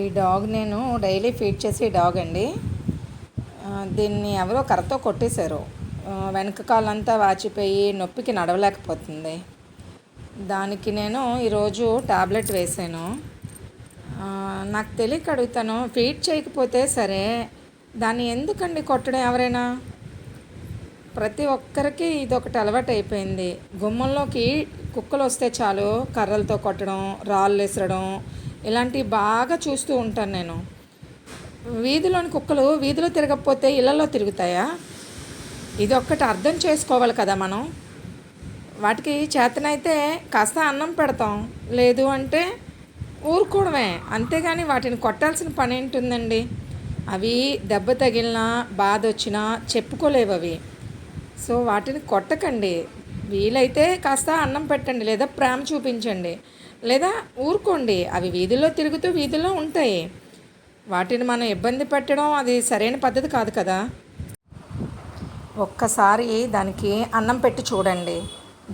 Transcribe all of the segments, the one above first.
ఈ డాగ్ నేను daily feed చేసే డాగ్ అండి. దీన్ని ఎవరో కర్రతో కొట్టేశారు. వెనక కాలంతా వాచిపోయి నొప్పికి నడవలేకపోతుంది. దానికి నేను ఈరోజు టాబ్లెట్ వేసాను. నాకు తెలియక అడుగుతాను, ఫీడ్ చేయకపోతే సరే దాన్ని ఎందుకండి కొట్టడం ఎవరైనా? ప్రతి ఒక్కరికి ఇదొకటి అలవాటు అయిపోయింది. గుమ్మంలోకి కుక్కలు వస్తే చాలు కర్రలతో కొట్టడం, రాళ్ళు విసరడం ఇలాంటివి బాగా చూస్తూ ఉంటాను నేను. వీధిలోని కుక్కలు వీధిలో తిరగకపోతే ఇళ్లలో తిరుగుతాయా? ఇదొక్కటి అర్థం చేసుకోవాలి కదా మనం. వాటికి చేతనైతే కాస్త అన్నం పెడతాం, లేదు అంటే ఊరుకోవడమే. అంతేగాని వాటిని కొట్టాల్సిన పని ఏంటుందండి? అవి దెబ్బ తగిలినా బాధ వచ్చినా చెప్పుకోలేవు అవి. సో వాటిని కొట్టకండి. వీలైతే కాస్త అన్నం పెట్టండి, లేదా ప్రేమ చూపించండి, లేదా ఊరుకోండి. అవి వీధుల్లో తిరుగుతూ వీధుల్లో ఉంటాయి. వాటిని మనం ఇబ్బంది పెట్టడం అది సరైన పద్ధతి కాదు కదా. ఒక్కసారి దానికి అన్నం పెట్టి చూడండి.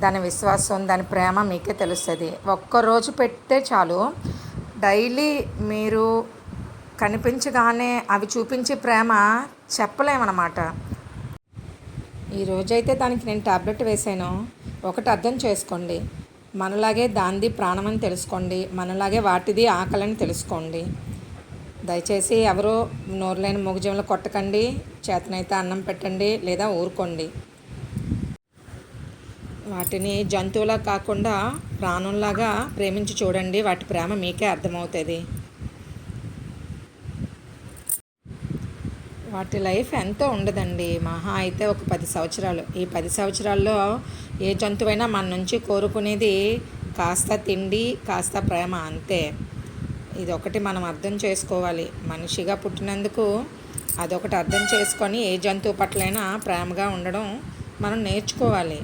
దాని విశ్వాసం, దాని ప్రేమ మీకే తెలుస్తుంది. ఒక్కరోజు పెడితే చాలు. డైలీ మీరు కనిపించగానే అవి చూపించే ప్రేమ చెప్పలేమన్నమాట. ఈరోజైతే దానికి నేను టాబ్లెట్ వేసాను. ఒకటి అర్థం చేసుకోండి, మనలాగే దానిది ప్రాణం అని తెలుసుకోండి, మనలాగే వాటిది ఆకలని తెలుసుకోండి. దయచేసి ఎవరో నోరులేని మూగజీవులు కొట్టకండి. చేతనైతే అన్నం పెట్టండి, లేదా ఊరుకోండి. వాటిని జంతువులా కాకుండా ప్రాణంలాగా ప్రేమించి చూడండి. వాటి ప్రేమ మీకే అర్థమవుతుంది. వాటి లైఫ్ ఎంతో ఉండదండి, మహా అయితే ఒక 10 సంవత్సరాలు. ఈ 10 సంవత్సరాల్లో ఏ జంతువైనా మన నుంచి కోరుకునేది కాస్త తిండి, కాస్త ప్రేమ, అంతే. ఇదొకటి మనం అర్థం చేసుకోవాలి. మనిషిగా పుట్టినందుకు అదొకటి అర్థం చేసుకొని ఏ జంతువు పట్లైనా ప్రేమగా ఉండడం మనం నేర్చుకోవాలి.